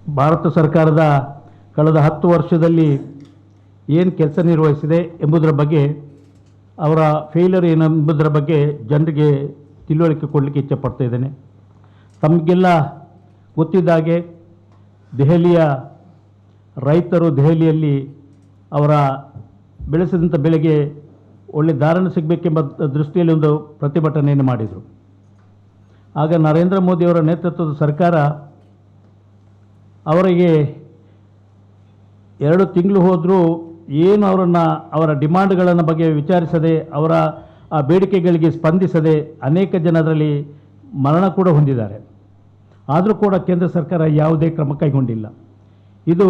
ಭಾರತ ಸರ್ಕಾರದ ಕಳೆದ 10 ವರ್ಷದಲ್ಲಿ ಏನು ಕೆಲಸ ನಿರ್ವಹಿಸಿದೆ ಎಂಬುದರ ಬಗ್ಗೆ, ಅವರ ಫೇಲ್ಯೂರ್ ಏನೆಂಬುದರ ಬಗ್ಗೆ ಜನರಿಗೆ ತಿಳುವಳಿಕೆ ಕೊಡಲಿಕ್ಕೆ ಇಚ್ಛೆಪಡ್ತಾ ಇದ್ದೇನೆ. ತಮಗೆಲ್ಲ ಗೊತ್ತಿದ್ದಾಗೆ ದೆಹಲಿಯ ರೈತರು ದೆಹಲಿಯಲ್ಲಿ ಅವರ ಬೆಳೆಸಿದಂಥ ಬೆಳೆಗೆ ಒಳ್ಳೆ ಧಾರಣೆ ಸಿಗಬೇಕೆಂಬ ದೃಷ್ಟಿಯಲ್ಲಿ ಒಂದು ಪ್ರತಿಭಟನೆಯನ್ನು ಮಾಡಿದರು. ಆಗ ನರೇಂದ್ರ ಮೋದಿಯವರ ನೇತೃತ್ವದ ಸರ್ಕಾರ ಅವರಿಗೆ 2 ತಿಂಗಳು ಹೋದರೂ ಏನು ಅವರ ಡಿಮಾಂಡ್ಗಳನ್ನು ಬಗ್ಗೆ ವಿಚಾರಿಸದೆ, ಅವರ ಆ ಬೇಡಿಕೆಗಳಿಗೆ ಸ್ಪಂದಿಸದೆ ಅನೇಕ ಜನ ಅದರಲ್ಲಿ ಮರಣ ಕೂಡ ಹೊಂದಿದ್ದಾರೆ. ಆದರೂ ಕೂಡ ಕೇಂದ್ರ ಸರ್ಕಾರ ಯಾವುದೇ ಕ್ರಮ ಕೈಗೊಂಡಿಲ್ಲ. ಇದು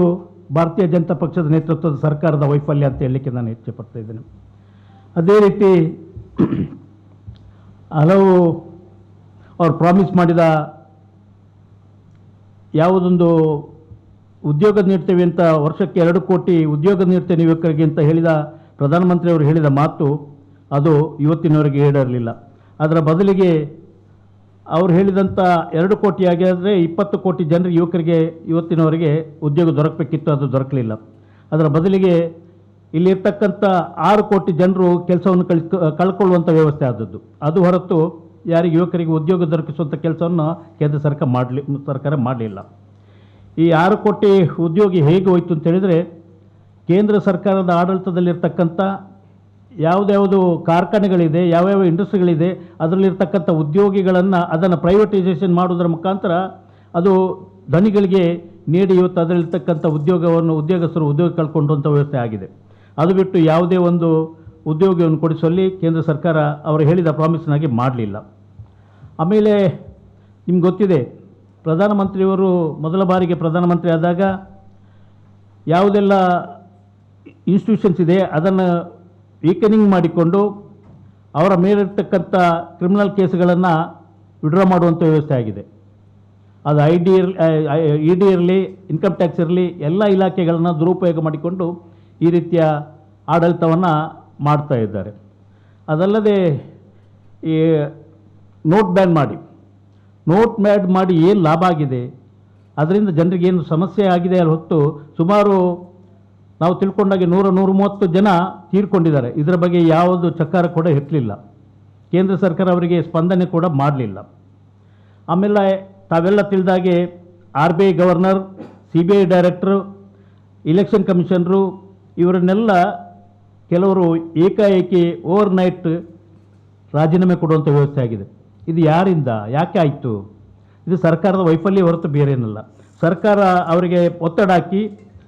ಭಾರತೀಯ ಜನತಾ ಪಕ್ಷದ ನೇತೃತ್ವದ ಸರ್ಕಾರದ ವೈಫಲ್ಯ ಅಂತ ಹೇಳಲಿಕ್ಕೆ ನಾನು ಇಚ್ಛೆಪಡ್ತಾ ಇದ್ದೇನೆ. ಅದೇ ರೀತಿ ಹಲವು ಅವ್ರು ಪ್ರಾಮಿಸ್ ಮಾಡಿದ ಯಾವುದೊಂದು ಉದ್ಯೋಗ ನೀಡ್ತೇವೆ ಅಂತ, ವರ್ಷಕ್ಕೆ 2 ಕೋಟಿ ಉದ್ಯೋಗ ನೀಡ್ತೇವೆ ಯುವಕರಿಗೆ ಅಂತ ಹೇಳಿದ ಪ್ರಧಾನಮಂತ್ರಿಯವರು ಹೇಳಿದ ಮಾತು ಅದು ಇವತ್ತಿನವರೆಗೆ ಈಡೇರಲಿಲ್ಲ. ಅದರ ಬದಲಿಗೆ ಅವರು ಹೇಳಿದಂಥ 2 ಕೋಟಿ ಆಗಿದ್ದರೆ 20 ಕೋಟಿ ಜನರಿಗೆ ಯುವಕರಿಗೆ ಇವತ್ತಿನವರೆಗೆ ಉದ್ಯೋಗ ದೊರಕಬೇಕಿತ್ತು, ಅದು ದೊರಕಲಿಲ್ಲ. ಅದರ ಬದಲಿಗೆ ಇಲ್ಲಿರ್ತಕ್ಕಂಥ 6 ಕೋಟಿ ಜನರು ಕೆಲಸವನ್ನು ಕಳ್ಕೊಳ್ಳುವಂಥ ವ್ಯವಸ್ಥೆ ಆದದ್ದು. ಅದು ಹೊರತು ಯಾರಿಗೆ ಯುವಕರಿಗೆ ಉದ್ಯೋಗ ದೊರಕಿಸುವಂಥ ಕೆಲಸವನ್ನು ಕೇಂದ್ರ ಸರ್ಕಾರ ಮಾಡಲಿಲ್ಲ. ಈ 6 ಕೋಟಿ ಉದ್ಯೋಗಿ ಹೇಗೆ ಹೋಯಿತು ಅಂತ ಹೇಳಿದರೆ, ಕೇಂದ್ರ ಸರ್ಕಾರದ ಆಡಳಿತದಲ್ಲಿರ್ತಕ್ಕಂಥ ಯಾವುದ್ಯಾವುದು ಕಾರ್ಖಾನೆಗಳಿದೆ, ಯಾವ್ಯಾವ ಇಂಡಸ್ಟ್ರಿಗಳಿದೆ, ಅದರಲ್ಲಿರ್ತಕ್ಕಂಥ ಉದ್ಯೋಗಿಗಳನ್ನು ಅದನ್ನು ಪ್ರೈವೇಟೈಸೇಷನ್ ಮಾಡೋದರ ಮುಖಾಂತರ ಅದು ಧನಿಗಳಿಗೆ ನೀಡಿ ಇವತ್ತು ಅದರಲ್ಲಿರ್ತಕ್ಕಂಥ ಉದ್ಯೋಗಸ್ಥರು ಉದ್ಯೋಗ ಕಳ್ಕೊಂಡಂಥ ವ್ಯವಸ್ಥೆ ಆಗಿದೆ. ಅದು ಬಿಟ್ಟು ಯಾವುದೇ ಒಂದು ಉದ್ಯೋಗವನ್ನು ಕೊಡಿಸುವಲ್ಲಿ ಕೇಂದ್ರ ಸರ್ಕಾರ ಅವರು ಹೇಳಿದ ಪ್ರಾಮಿಸ್ನಾಗಿ ಮಾಡಲಿಲ್ಲ. ಆಮೇಲೆ ನಿಮ್ಗೆ ಗೊತ್ತಿದೆ, ಪ್ರಧಾನಮಂತ್ರಿಯವರು ಮೊದಲ ಬಾರಿಗೆ ಪ್ರಧಾನಮಂತ್ರಿ ಆದಾಗ ಯಾವುದೆಲ್ಲ ಇನ್ಸ್ಟಿಟ್ಯೂಷನ್ಸ್ ಇದೆ ಅದನ್ನು ವೀಕನಿಂಗ್ ಮಾಡಿಕೊಂಡು ಅವರ ಮೇಲಿರ್ತಕ್ಕಂಥ ಕ್ರಿಮಿನಲ್ ಕೇಸ್ಗಳನ್ನು ವಿಡ್ರಾ ಮಾಡುವಂಥ ವ್ಯವಸ್ಥೆ ಆಗಿದೆ. ಅದು ಇ ಡಿ ಇರಲಿ, ಇನ್ಕಮ್ ಟ್ಯಾಕ್ಸ್ ಇರಲಿ, ಎಲ್ಲ ಇಲಾಖೆಗಳನ್ನು ದುರುಪಯೋಗ ಮಾಡಿಕೊಂಡು ಈ ರೀತಿಯ ಆಡಳಿತವನ್ನು ಮಾಡ್ತಾ ಇದ್ದಾರೆ. ಅದಲ್ಲದೆ ಈ ನೋಟ್ ಬ್ಯಾನ್ ಮಾಡಿ ಏನು ಲಾಭ ಆಗಿದೆ, ಅದರಿಂದ ಜನರಿಗೆ ಏನು ಸಮಸ್ಯೆ ಆಗಿದೆ ಅಲ್ಲಿ ಹೊತ್ತು ಸುಮಾರು ನಾವು ತಿಳ್ಕೊಂಡಾಗೆ 130 ಜನ ತೀರ್ಕೊಂಡಿದ್ದಾರೆ. ಇದರ ಬಗ್ಗೆ ಯಾವುದು ಚಕಾರ ಕೂಡ ಎತ್ತಲಿಲ್ಲ. ಕೇಂದ್ರ ಸರ್ಕಾರ ಅವರಿಗೆ ಸ್ಪಂದನೆ ಕೂಡ ಮಾಡಲಿಲ್ಲ. ಆಮೇಲೆ ತಾವೆಲ್ಲ ತಿಳಿದಾಗೆ RBI governor, CBI director, election commissioner ಇವರನ್ನೆಲ್ಲ ಕೆಲವರು ಏಕಾಏಕಿ ಓವರ್ನೈಟ್ ರಾಜೀನಾಮೆ ಕೊಡುವಂಥ ವ್ಯವಸ್ಥೆ ಆಗಿದೆ. ಇದು ಯಾರಿಂದ, ಯಾಕೆ ಆಯಿತು? ಇದು ಸರ್ಕಾರದ ವೈಫಲ್ಯ ಹೊರತು ಬೇರೇನಲ್ಲ. ಸರ್ಕಾರ ಅವರಿಗೆ ಒತ್ತಡ ಹಾಕಿ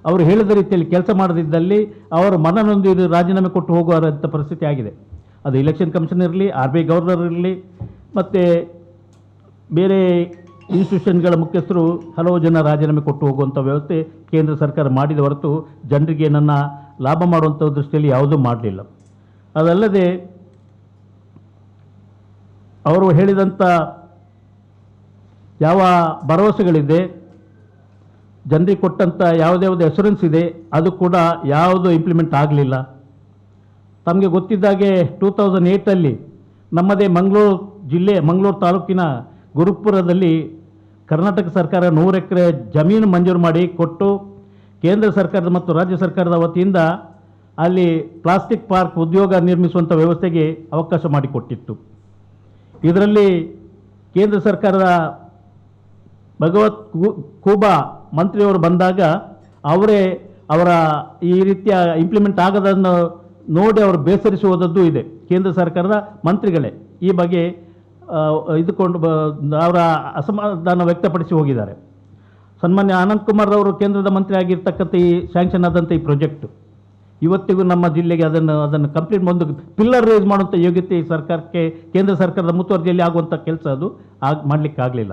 ಅವರು ಹೇಳಿದ ರೀತಿಯಲ್ಲಿ ಕೆಲಸ ಮಾಡದಿದ್ದಲ್ಲಿ ಅವರು ಮನನೊಂದು ಇದು ರಾಜೀನಾಮೆ ಕೊಟ್ಟು ಹೋಗುವಂಥ ಪರಿಸ್ಥಿತಿ ಆಗಿದೆ. ಅದು ಇಲೆಕ್ಷನ್ ಕಮಿಷನ್ ಇರಲಿ, RBI ಗವರ್ನರ್ ಇರಲಿ, ಮತ್ತು ಬೇರೆ ಇನ್ಸ್ಟಿಟ್ಯೂಷನ್ಗಳ ಮುಖ್ಯಸ್ಥರು ಹಲವು ಜನ ರಾಜೀನಾಮೆ ಕೊಟ್ಟು ಹೋಗುವಂಥ ವ್ಯವಸ್ಥೆ ಕೇಂದ್ರ ಸರ್ಕಾರ ಮಾಡಿದ ಹೊರತು ಜನರಿಗೆ ನನ್ನ ಲಾಭ ಮಾಡುವಂಥ ದೃಷ್ಟಿಯಲ್ಲಿ ಯಾವುದೂ ಮಾಡಲಿಲ್ಲ. ಅದಲ್ಲದೆ ಅವರು ಹೇಳಿದಂಥ ಯಾವ ಭರವಸೆಗಳಿದೆ, ಜನರಿಗೆ ಕೊಟ್ಟಂಥ ಯಾವುದ್ಯಾವುದು ಅಶ್ಯೂರೆನ್ಸ್ ಇದೆ, ಅದು ಕೂಡ ಯಾವುದು ಇಂಪ್ಲಿಮೆಂಟ್ ಆಗಲಿಲ್ಲ. ತಮಗೆ ಗೊತ್ತಿದ್ದಾಗೆ 2008 ನಮ್ಮದೇ ಮಂಗಳೂರು ಜಿಲ್ಲೆ, ಮಂಗಳೂರು ತಾಲೂಕಿನ ಗುರುಪುರದಲ್ಲಿ ಕರ್ನಾಟಕ ಸರ್ಕಾರ 100 ಎಕರೆ ಜಮೀನು ಮಂಜೂರು ಮಾಡಿ ಕೊಟ್ಟು ಕೇಂದ್ರ ಸರ್ಕಾರದ ಮತ್ತು ರಾಜ್ಯ ಸರ್ಕಾರದ ವತಿಯಿಂದ ಅಲ್ಲಿ ಪ್ಲಾಸ್ಟಿಕ್ ಪಾರ್ಕ್ ಉದ್ಯೋಗ ನಿರ್ಮಿಸುವಂಥ ವ್ಯವಸ್ಥೆಗೆ ಅವಕಾಶ ಮಾಡಿಕೊಟ್ಟಿತ್ತು. ಇದರಲ್ಲಿ ಕೇಂದ್ರ ಸರ್ಕಾರದ ಭಗವತ್ ಖೂಬಾ ಮಂತ್ರಿಯವರು ಬಂದಾಗ ಅವರ ಈ ರೀತಿಯ ಇಂಪ್ಲಿಮೆಂಟ್ ಆಗದನ್ನು ನೋಡಿ ಅವರು ಬೇಸರಿಸುವುದದ್ದು ಇದೆ. ಕೇಂದ್ರ ಸರ್ಕಾರದ ಮಂತ್ರಿಗಳೇ ಈ ಬಗ್ಗೆ ಅವರ ಅಸಮಾಧಾನ ವ್ಯಕ್ತಪಡಿಸಿ ಹೋಗಿದ್ದಾರೆ. ಸನ್ಮಾನ್ಯ ಅನಂತ್ ಕುಮಾರ್ ಅವರು ಕೇಂದ್ರದ ಮಂತ್ರಿ ಆಗಿರ್ತಕ್ಕಂಥ ಈ ಸ್ಯಾಂಕ್ಷನ್ ಆದಂಥ ಈ ಪ್ರಾಜೆಕ್ಟ್ ಇವತ್ತಿಗೂ ನಮ್ಮ ಜಿಲ್ಲೆಗೆ ಅದನ್ನು ಕಂಪ್ಲೀಟ್ ಒಂದು ಪಿಲ್ಲರ್ ರೇಸ್ ಮಾಡುವಂಥ ಯೋಗ್ಯತೆ ಈ ಸರ್ಕಾರಕ್ಕೆ, ಕೇಂದ್ರ ಸರ್ಕಾರದ ಮುತುವರ್ಜಿಯಲ್ಲಿ ಆಗುವಂಥ ಕೆಲಸ ಅದು ಮಾಡಲಿಕ್ಕೆ ಆಗಲಿಲ್ಲ.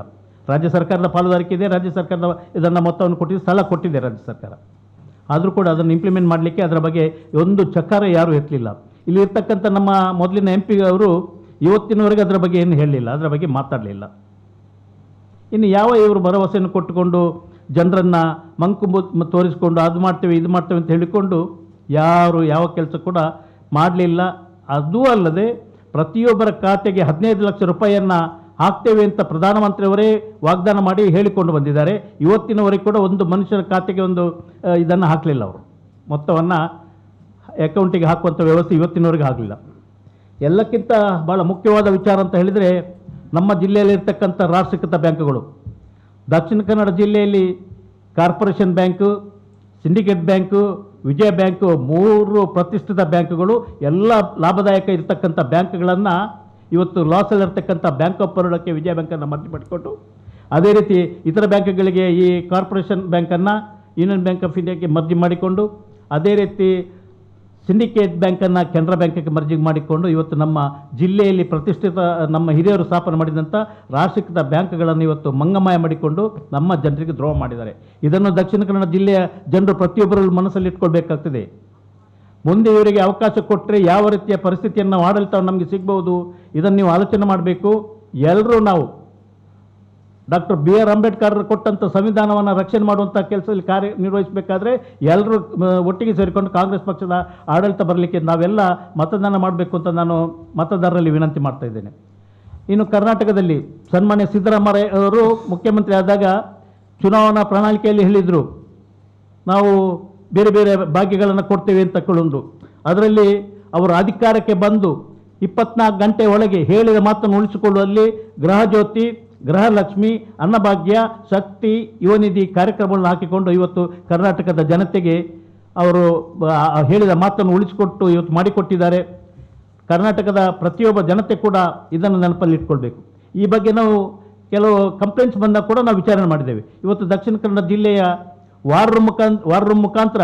ರಾಜ್ಯ ಸರ್ಕಾರದ ಪಾಲುದಾರಿಕೆ ಇದೆ, ರಾಜ್ಯ ಸರ್ಕಾರದ ಇದನ್ನು ಮೊತ್ತವನ್ನು ಕೊಟ್ಟಿದೆ, ಸ್ಥಳ ಕೊಟ್ಟಿದೆ ರಾಜ್ಯ ಸರ್ಕಾರ. ಆದರೂ ಕೂಡ ಅದನ್ನು ಇಂಪ್ಲಿಮೆಂಟ್ ಮಾಡಲಿಕ್ಕೆ ಅದರ ಬಗ್ಗೆ ಒಂದು ಚಕಾರ ಯಾರೂ ಎತ್ತಲಿಲ್ಲ. ಇಲ್ಲಿ ಇರ್ತಕ್ಕಂಥ ನಮ್ಮ ಮೊದಲಿನ MP ಅವರು ಇವತ್ತಿನವರೆಗೆ ಅದರ ಬಗ್ಗೆ ಏನು ಹೇಳಲಿಲ್ಲ, ಅದರ ಬಗ್ಗೆ ಮಾತಾಡಲಿಲ್ಲ. ಇನ್ನು ಇವರು ಭರವಸೆಯನ್ನು ಕೊಟ್ಟುಕೊಂಡು ಜನರನ್ನು ಮಂಕು ತೋರಿಸಿಕೊಂಡು ಅದು ಮಾಡ್ತೇವೆ ಇದು ಮಾಡ್ತೇವೆ ಅಂತ ಹೇಳಿಕೊಂಡು ಯಾವ ಕೆಲಸ ಕೂಡ ಮಾಡಲಿಲ್ಲ. ಅದೂ ಅಲ್ಲದೆ ಪ್ರತಿಯೊಬ್ಬರ ಖಾತೆಗೆ 15 ಲಕ್ಷ ರೂಪಾಯಿಯನ್ನು ಹಾಕ್ತೇವೆ ಅಂತ ಪ್ರಧಾನಮಂತ್ರಿಯವರೇ ವಾಗ್ದಾನ ಮಾಡಿ ಹೇಳಿಕೊಂಡು ಬಂದಿದ್ದಾರೆ. ಇವತ್ತಿನವರೆಗೆ ಕೂಡ ಒಂದು ಮನುಷ್ಯನ ಖಾತೆಗೆ ಒಂದು ಇದನ್ನು ಹಾಕಲಿಲ್ಲ. ಅವರು ಮೊತ್ತವನ್ನು ಅಕೌಂಟಿಗೆ ಹಾಕುವಂಥ ವ್ಯವಸ್ಥೆ ಇವತ್ತಿನವರೆಗೆ ಆಗಲಿಲ್ಲ. ಎಲ್ಲಕ್ಕಿಂತ ಭಾಳ ಮುಖ್ಯವಾದ ವಿಚಾರ ಅಂತ ಹೇಳಿದರೆ, ನಮ್ಮ ಜಿಲ್ಲೆಯಲ್ಲಿರ್ತಕ್ಕಂಥ ರಾಷ್ಟ್ರೀಕೃತ ಬ್ಯಾಂಕುಗಳು, ದಕ್ಷಿಣ ಕನ್ನಡ ಜಿಲ್ಲೆಯಲ್ಲಿ ಕಾರ್ಪೊರೇಷನ್ ಬ್ಯಾಂಕು, ಸಿಂಡಿಕೇಟ್ ಬ್ಯಾಂಕು, ವಿಜಯ ಬ್ಯಾಂಕು, 3 ಪ್ರತಿಷ್ಠಿತ ಬ್ಯಾಂಕುಗಳು, ಎಲ್ಲ ಲಾಭದಾಯಕ ಇರತಕ್ಕಂಥ ಬ್ಯಾಂಕ್ಗಳನ್ನು ಇವತ್ತು ಲಾಸಲ್ಲಿರ್ತಕ್ಕಂಥ ಬ್ಯಾಂಕ್ ಆಫ್ ಬರೋಡಕ್ಕೆ ವಿಜಯ ಬ್ಯಾಂಕನ್ನು ಮರ್ಜಿ ಮಾಡಿಕೊಟ್ಟು, ಅದೇ ರೀತಿ ಇತರ ಬ್ಯಾಂಕ್ಗಳಿಗೆ ಈ ಕಾರ್ಪೊರೇಷನ್ ಬ್ಯಾಂಕನ್ನು ಯೂನಿಯನ್ ಬ್ಯಾಂಕ್ ಆಫ್ ಇಂಡಿಯಾಕ್ಕೆ ಮರ್ಜಿ ಮಾಡಿಕೊಂಡು, ಅದೇ ರೀತಿ ಸಿಂಡಿಕೇಟ್ ಬ್ಯಾಂಕನ್ನು ಕೆನರಾ ಬ್ಯಾಂಕಿಗೆ ಮರ್ಜಿ ಮಾಡಿಕೊಂಡು ಇವತ್ತು ನಮ್ಮ ಜಿಲ್ಲೆಯಲ್ಲಿ ಪ್ರತಿಷ್ಠಿತ ನಮ್ಮ ಹಿರಿಯರು ಸ್ಥಾಪನೆ ಮಾಡಿದಂಥ ರಾಷ್ಟ್ರೀಕೃತ ಬ್ಯಾಂಕ್ಗಳನ್ನು ಇವತ್ತು ಮಂಗಮಾಯ ಮಾಡಿಕೊಂಡು ನಮ್ಮ ಜನರಿಗೆ ದ್ರೋಹ ಮಾಡಿದ್ದಾರೆ. ಇದನ್ನು ದಕ್ಷಿಣ ಕನ್ನಡ ಜಿಲ್ಲೆಯ ಜನರು ಪ್ರತಿಯೊಬ್ಬರಲ್ಲೂ ಮನಸ್ಸಲ್ಲಿ ಇಟ್ಕೊಳ್ಬೇಕಾಗ್ತದೆ. ಮುಂದೆ ಇವರಿಗೆ ಅವಕಾಶ ಕೊಟ್ಟರೆ ಯಾವ ರೀತಿಯ ಪರಿಸ್ಥಿತಿಯನ್ನು ಆಡಳಿತ ನಮಗೆ ಸಿಗ್ಬೋದು, ಇದನ್ನು ನೀವು ಆಲೋಚನೆ ಮಾಡಬೇಕು. ಎಲ್ಲರೂ ನಾವು ಡಾಕ್ಟರ್ BR ಅಂಬೇಡ್ಕರ್ ಕೊಟ್ಟಂಥ ಸಂವಿಧಾನವನ್ನು ರಕ್ಷಣೆ ಮಾಡುವಂಥ ಕೆಲಸದಲ್ಲಿ ಕಾರ್ಯನಿರ್ವಹಿಸಬೇಕಾದ್ರೆ ಎಲ್ಲರೂ ಒಟ್ಟಿಗೆ ಸೇರಿಕೊಂಡು ಕಾಂಗ್ರೆಸ್ ಪಕ್ಷದ ಆಡಳಿತ ಬರಲಿಕ್ಕೆ ನಾವೆಲ್ಲ ಮತದಾನ ಮಾಡಬೇಕು ಅಂತ ನಾನು ಮತದಾರರಲ್ಲಿ ವಿನಂತಿ ಮಾಡ್ತಾ ಇದ್ದೇನೆ. ಇನ್ನು ಕರ್ನಾಟಕದಲ್ಲಿ ಸನ್ಮಾನ್ಯ ಸಿದ್ದರಾಮಯ್ಯ ಅವರು ಮುಖ್ಯಮಂತ್ರಿ ಆದಾಗ ಚುನಾವಣಾ ಪ್ರಣಾಳಿಕೆಯಲ್ಲಿ ಹೇಳಿದರು, ನಾವು ಬೇರೆ ಬೇರೆ ಭಾಗ್ಯಗಳನ್ನು ಕೊಡ್ತೇವೆ ಅಂತ ಕೊಳ್ಳೊಂದು. ಅದರಲ್ಲಿ ಅವರು ಅಧಿಕಾರಕ್ಕೆ ಬಂದು 24 ಗಂಟೆ ಒಳಗೆ ಹೇಳಿದ ಮಾತನ್ನು ಉಳಿಸಿಕೊಳ್ಳುವಲ್ಲಿ ಗೃಹಜ್ಯೋತಿ, ಗೃಹಲಕ್ಷ್ಮಿ, ಅನ್ನಭಾಗ್ಯ, ಶಕ್ತಿ, ಯುವನಿಧಿ ಕಾರ್ಯಕ್ರಮಗಳನ್ನು ಹಾಕಿಕೊಂಡು ಇವತ್ತು ಕರ್ನಾಟಕದ ಜನತೆಗೆ ಅವರು ಹೇಳಿದ ಮಾತನ್ನು ಉಳಿಸಿಕೊಟ್ಟು ಇವತ್ತು ಮಾಡಿಕೊಟ್ಟಿದ್ದಾರೆ. ಕರ್ನಾಟಕದ ಪ್ರತಿಯೊಬ್ಬ ಜನತೆ ಕೂಡ ಇದನ್ನು ನೆನಪಲ್ಲಿ ಇಟ್ಕೊಳ್ಬೇಕು. ಈ ಬಗ್ಗೆ ನಾವು ಕೆಲವು ಕಂಪ್ಲೇಂಟ್ಸ್ ಬಂದಾಗ ಕೂಡ ನಾವು ವಿಚಾರಣೆ ಮಾಡಿದ್ದೇವೆ. ಇವತ್ತು ದಕ್ಷಿಣ ಕನ್ನಡ ಜಿಲ್ಲೆಯ ವಾರ್ ರೂಮ್ ಮುಖಾಂತರ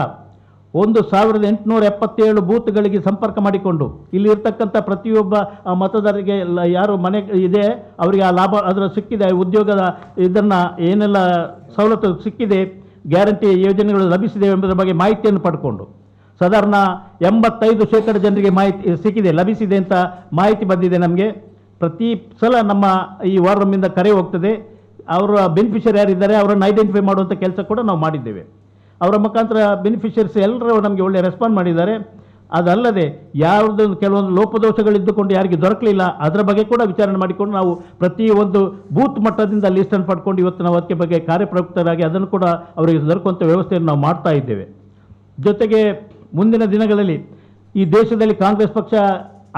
1877 ಬೂತ್ಗಳಿಗೆ ಸಂಪರ್ಕ ಮಾಡಿಕೊಂಡು ಇಲ್ಲಿ ಇರ್ತಕ್ಕಂಥ ಪ್ರತಿಯೊಬ್ಬ ಮತದಾರರಿಗೆ ಯಾರು ಮನೆ ಇದೆ ಅವರಿಗೆ ಆ ಲಾಭ ಅದರ ಸಿಕ್ಕಿದೆ, ಉದ್ಯೋಗದ ಇದನ್ನು ಏನೆಲ್ಲ ಸವಲತ್ತು ಸಿಕ್ಕಿದೆ, ಗ್ಯಾರಂಟಿ ಯೋಜನೆಗಳು ಲಭಿಸಿದೆ ಎಂಬುದರ ಬಗ್ಗೆ ಮಾಹಿತಿಯನ್ನು ಪಡ್ಕೊಂಡು ಸಾಧಾರಣ 85% ಜನರಿಗೆ ಮಾಹಿತಿ ಸಿಕ್ಕಿದೆ, ಲಭಿಸಿದೆ ಅಂತ ಮಾಹಿತಿ ಬಂದಿದೆ ನಮಗೆ. ಪ್ರತಿ ಸಲ ನಮ್ಮ ಈ ವಾರ್ ರೂಮಿಂದ ಕರೆ ಹೋಗ್ತದೆ. ಅವರ ಬೆನಿಫಿಷರಿ ಯಾರಿದ್ದಾರೆ ಅವರನ್ನು ಐಡೆಂಟಿಫೈ ಮಾಡುವಂಥ ಕೆಲಸ ಕೂಡ ನಾವು ಮಾಡಿದ್ದೇವೆ. ಅವರ ಮುಖಾಂತರ ಬೆನಿಫಿಷರೀಸ್ ಎಲ್ಲರೂ ನಮಗೆ ಒಳ್ಳೆ ರೆಸ್ಪಾಂಡ್ ಮಾಡಿದ್ದಾರೆ. ಅದಲ್ಲದೆ ಯಾವುದೋ ಕೆಲವೊಂದು ಲೋಪದೋಷಗಳಿದ್ದುಕೊಂಡು ಯಾರಿಗೆ ದೊರಕಲಿಲ್ಲ ಅದರ ಬಗ್ಗೆ ಕೂಡ ವಿಚಾರಣೆ ಮಾಡಿಕೊಂಡು ನಾವು ಪ್ರತಿಯೊಂದು ಬೂತ್ ಮಟ್ಟದಿಂದ ಲಿಸ್ಟನ್ನು ಪಡ್ಕೊಂಡು ಇವತ್ತು ನಾವು ಅದಕ್ಕೆ ಬಗ್ಗೆ ಕಾರ್ಯಪ್ರವೃತ್ತರಾಗಿ ಅದನ್ನು ಕೂಡ ಅವರಿಗೆ ದೊರಕುವಂಥ ವ್ಯವಸ್ಥೆಯನ್ನು ನಾವು ಮಾಡ್ತಾ ಇದ್ದೇವೆ. ಜೊತೆಗೆ ಮುಂದಿನ ದಿನಗಳಲ್ಲಿ ಈ ದೇಶದಲ್ಲಿ ಕಾಂಗ್ರೆಸ್ ಪಕ್ಷ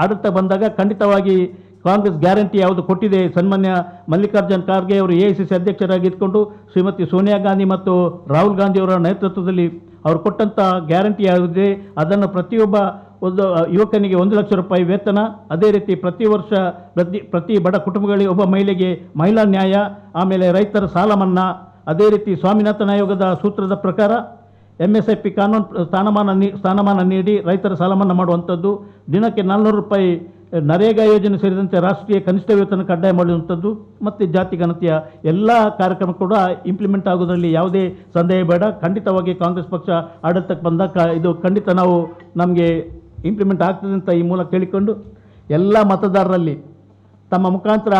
ಆಡಳಿತ ಬಂದಾಗ ಖಂಡಿತವಾಗಿ ಕಾಂಗ್ರೆಸ್ ಗ್ಯಾರಂಟಿ ಯಾವುದು ಕೊಟ್ಟಿದೆ, ಸನ್ಮಾನ್ಯ ಮಲ್ಲಿಕಾರ್ಜುನ್ ಖರ್ಗೆ ಅವರು AICC ಅಧ್ಯಕ್ಷರಾಗಿ ಇದ್ಕೊಂಡು ಶ್ರೀಮತಿ ಸೋನಿಯಾ ಗಾಂಧಿ ಮತ್ತು ರಾಹುಲ್ ಗಾಂಧಿ ಅವರ ನೇತೃತ್ವದಲ್ಲಿ ಅವರು ಕೊಟ್ಟಂಥ ಗ್ಯಾರಂಟಿ ಯಾವುದಿದೆ ಅದನ್ನು ಪ್ರತಿಯೊಬ್ಬ ಒಂದು ಯುವಕನಿಗೆ 1 ಲಕ್ಷ ರೂಪಾಯಿ ವೇತನ, ಅದೇ ರೀತಿ ಪ್ರತಿ ವರ್ಷ ಪ್ರತಿ ಬಡ ಕುಟುಂಬಗಳಿಗೆ ಒಬ್ಬ ಮಹಿಳೆಗೆ ಮಹಿಳಾ ನ್ಯಾಯ, ಆಮೇಲೆ ರೈತರ ಸಾಲ ಮನ್ನಾ, ಅದೇ ರೀತಿ ಸ್ವಾಮಿನಾಥನ್ ಆಯೋಗದ ಸೂತ್ರದ ಪ್ರಕಾರ MSIP ಕಾನೂನು ಸ್ಥಾನಮಾನ ನೀಡಿ ರೈತರ ಸಾಲ ಮನ್ನಾ ಮಾಡುವಂಥದ್ದು, ದಿನಕ್ಕೆ 400 ರೂಪಾಯಿ ನರೇಗಾ ಯೋಜನೆ ಸೇರಿದಂತೆ ರಾಷ್ಟ್ರೀಯ ಕನಿಷ್ಠ ವೇತನ ಕಡ್ಡಾಯ ಮಾಡುವಂಥದ್ದು ಮತ್ತು ಜಾತಿ ಗಣತಿಯ ಎಲ್ಲ ಕಾರ್ಯಕ್ರಮ ಕೂಡ ಇಂಪ್ಲಿಮೆಂಟ್ ಆಗೋದರಲ್ಲಿ ಯಾವುದೇ ಸಂದೇಹ ಬೇಡ. ಖಂಡಿತವಾಗಿ ಕಾಂಗ್ರೆಸ್ ಪಕ್ಷ ಆಡಳಿತಕ್ಕೆ ಬಂದಾಗ ಇದು ಖಂಡಿತ ನಮಗೆ ಇಂಪ್ಲಿಮೆಂಟ್ ಆಗ್ತದೆ ಅಂತ ಈ ಮೂಲಕ ಕೇಳಿಕೊಂಡು ಎಲ್ಲ ಮತದಾರರಲ್ಲಿ ತಮ್ಮ ಮುಖಾಂತರ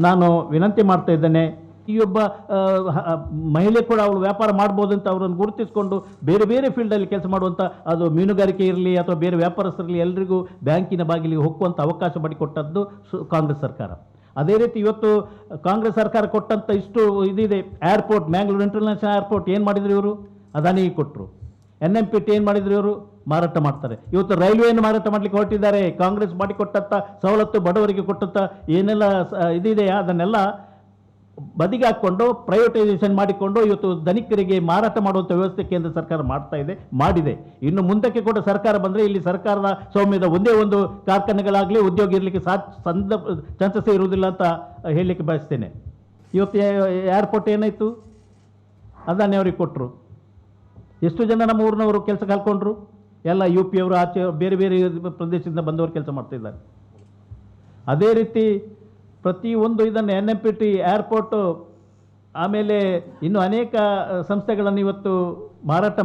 ನಾನು ವಿನಂತಿ ಮಾಡ್ತಾ ಇದ್ದೇನೆ. ಈ ಒಬ್ಬ ಮಹಿಳೆ ಕೂಡ ಅವಳು ವ್ಯಾಪಾರ ಮಾಡ್ಬೋದು ಅಂತ ಅವರನ್ನು ಗುರುತಿಸಿಕೊಂಡು ಬೇರೆ ಬೇರೆ ಫೀಲ್ಡಲ್ಲಿ ಕೆಲಸ ಮಾಡುವಂಥ, ಅದು ಮೀನುಗಾರಿಕೆ ಇರಲಿ ಅಥವಾ ಬೇರೆ ವ್ಯಾಪಾರಸ್ಥರಿರಲಿ, ಎಲ್ಲರಿಗೂ ಬ್ಯಾಂಕಿನ ಬಾಗಿಲಿಗೆ ಹೋಗುವಂಥ ಅವಕಾಶ ಮಾಡಿಕೊಟ್ಟದ್ದು ಕಾಂಗ್ರೆಸ್ ಸರ್ಕಾರ. ಅದೇ ರೀತಿ ಇವತ್ತು ಕಾಂಗ್ರೆಸ್ ಸರ್ಕಾರ ಕೊಟ್ಟಂಥ ಇಷ್ಟು ಇದಿದೆ, ಏರ್ಪೋರ್ಟ್ ಮ್ಯಾಂಗ್ಳೂರು ಇಂಟರ್ನ್ಯಾಷನಲ್ ಏರ್ಪೋರ್ಟ್ ಏನು ಮಾಡಿದ್ರು ಇವರು? ಅದಾನಿಗೆ ಕೊಟ್ಟರು. NMPT ಏನು ಮಾಡಿದ್ರು ಇವರು? ಮಾರಾಟ ಮಾಡ್ತಾರೆ. ಇವತ್ತು ರೈಲ್ವೆಯನ್ನು ಮಾರಾಟ ಮಾಡಲಿಕ್ಕೆ ಹೊರಟಿದ್ದಾರೆ. ಕಾಂಗ್ರೆಸ್ ಮಾಡಿಕೊಟ್ಟಂಥ ಸವಲತ್ತು ಬಡವರಿಗೆ ಕೊಟ್ಟಂಥ ಏನೆಲ್ಲ ಇದಿದೆಯಾ ಅದನ್ನೆಲ್ಲ ಬದಿಗೆ ಹಾಕ್ಕೊಂಡು ಪ್ರೈವೇಟೈಸೇಷನ್ ಮಾಡಿಕೊಂಡು ಇವತ್ತು ಧನಿಕರಿಗೆ ಮಾರಾಟ ಮಾಡುವಂಥ ವ್ಯವಸ್ಥೆ ಕೇಂದ್ರ ಸರ್ಕಾರ ಮಾಡಿದೆ. ಇನ್ನು ಮುಂದಕ್ಕೆ ಕೂಡ ಸರ್ಕಾರ ಬಂದರೆ ಇಲ್ಲಿ ಸರ್ಕಾರದ ಸ್ವಾಮ್ಯದ ಒಂದೇ ಒಂದು ಕಾರ್ಖಾನೆಗಳಾಗಲಿ ಉದ್ಯೋಗ ಇರಲಿಕ್ಕೆ ಚಾನ್ಸಸ್ಸೇ ಇರುವುದಿಲ್ಲ ಅಂತ ಹೇಳಲಿಕ್ಕೆ ಬಯಸ್ತೇನೆ. ಇವತ್ತು ಏರ್ಪೋರ್ಟ್ ಏನಾಯಿತು? ಅದಾನಿ ಅವ್ರಿಗೆ ಕೊಟ್ಟರು. ಎಷ್ಟು ಜನ ನಮ್ಮ ಊರಿನವರು ಕೆಲಸ ಕಲ್ಕೊಂಡ್ರು? ಎಲ್ಲ UP ಅವರು, ಆಚೆ ಬೇರೆ ಬೇರೆ ಪ್ರದೇಶದಿಂದ ಬಂದವರು ಕೆಲಸ ಮಾಡ್ತಿದ್ದಾರೆ. ಅದೇ ರೀತಿ ಪ್ರತಿಯೊಂದು ಇದನ್ನು NMPT ಏರ್ಪೋರ್ಟು ಆಮೇಲೆ ಇನ್ನು ಅನೇಕ ಸಂಸ್ಥೆಗಳನ್ನು ಇವತ್ತು ಮಾರಾಟ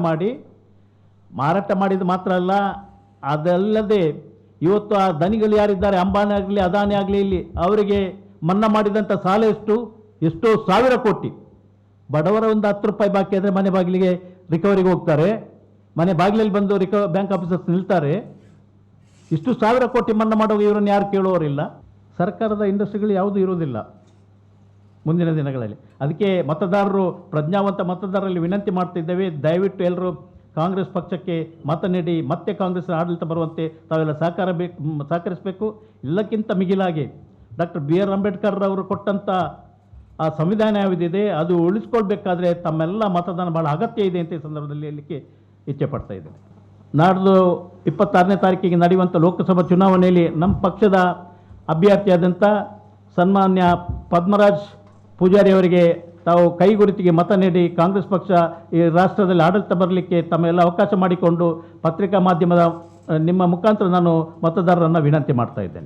ಮಾಡಿದ್ದು ಮಾತ್ರ ಅಲ್ಲ, ಅದಲ್ಲದೆ ಇವತ್ತು ಆ ಧನಿಗಳು ಯಾರಿದ್ದಾರೆ, ಅಂಬಾನಿ ಆಗಲಿ ಅದಾನಿ ಆಗಲಿ, ಇಲ್ಲಿ ಅವರಿಗೆ ಮನ್ನಾ ಮಾಡಿದಂಥ ಸಾಲ ಎಷ್ಟೋ ಸಾವಿರ ಕೋಟಿ. ಬಡವರ ಒಂದು 10 ರೂಪಾಯಿ ಬಾಕಿ ಆದರೆ ಮನೆ ಬಾಗಿಲಿಗೆ ರಿಕವರಿಗೆ ಹೋಗ್ತಾರೆ, ಮನೆ ಬಾಗಿಲಲ್ಲಿ ಬಂದು ಬ್ಯಾಂಕ್ ಆಫೀಸರ್ಸ್ ನಿಲ್ತಾರೆ. ಇಷ್ಟು ಸಾವಿರ ಕೋಟಿ ಮನ್ನಾ ಮಾಡುವಾಗ ಇವರನ್ನು ಯಾರು ಕೇಳುವವರಿಲ್ಲ. ಸರ್ಕಾರದ ಇಂಡಸ್ಟ್ರಿಗಳು ಯಾವುದೂ ಇರುವುದಿಲ್ಲ. ಮುಂದಿನ ದಿನಗಳಲ್ಲಿ. ಅದಕ್ಕೆ ಮತದಾರರು, ಪ್ರಜ್ಞಾವಂತ ಮತದಾರರಲ್ಲಿ ವಿನಂತಿ ಮಾಡ್ತಿದ್ದೇವೆ, ದಯವಿಟ್ಟು ಎಲ್ಲರೂ ಕಾಂಗ್ರೆಸ್ ಪಕ್ಷಕ್ಕೆ ಮತ ನೀಡಿ ಮತ್ತೆ ಕಾಂಗ್ರೆಸ್ ಆಡಳಿತ ಬರುವಂತೆ ತಾವೆಲ್ಲ ಸಹಕರಿಸಬೇಕು. ಎಲ್ಲಕ್ಕಿಂತ ಮಿಗಿಲಾಗಿ ಡಾಕ್ಟರ್ ಬಿ ಆರ್ ಅಂಬೇಡ್ಕರ್ ಅವರು ಕೊಟ್ಟಂಥ ಆ ಸಂವಿಧಾನ ಯಾವುದಿದೆ ಅದು ಉಳಿಸ್ಕೊಳ್ಬೇಕಾದ್ರೆ ತಮ್ಮೆಲ್ಲ ಮತದಾನ ಭಾಳ ಅಗತ್ಯ ಇದೆ ಅಂತ ಈ ಸಂದರ್ಭದಲ್ಲಿ ಹೇಳಲಿಕ್ಕೆ ಇಚ್ಛೆ ಪಡ್ತಾ ಇದ್ದೇನೆ. ನಾಡ್ದು 26ನೇ ತಾರೀಕಿಗೆ ನಡೆಯುವಂಥ ಲೋಕಸಭಾ ಚುನಾವಣೆಯಲ್ಲಿ ನಮ್ಮ ಪಕ್ಷದ ಅಭ್ಯರ್ಥಿಯಾದಂಥ ಸನ್ಮಾನ್ಯ ಪದ್ಮರಾಜ್ ಪೂಜಾರಿ ಅವರಿಗೆ ತಾವು ಕೈಗುರುತಿಗೆ ಮತ ನೀಡಿ ಕಾಂಗ್ರೆಸ್ ಪಕ್ಷ ಈ ರಾಷ್ಟ್ರದಲ್ಲಿ ಆಡಳಿತ ಬರಲಿಕ್ಕೆ ತಮ್ಮೆಲ್ಲ ಅವಕಾಶ ಮಾಡಿಕೊಂಡು ಪತ್ರಿಕಾ ಮಾಧ್ಯಮದ ನಿಮ್ಮ ಮುಖಾಂತರ ನಾನು ಮತದಾರರನ್ನು ವಿನಂತಿ ಮಾಡ್ತಾ ಇದ್ದೇನೆ.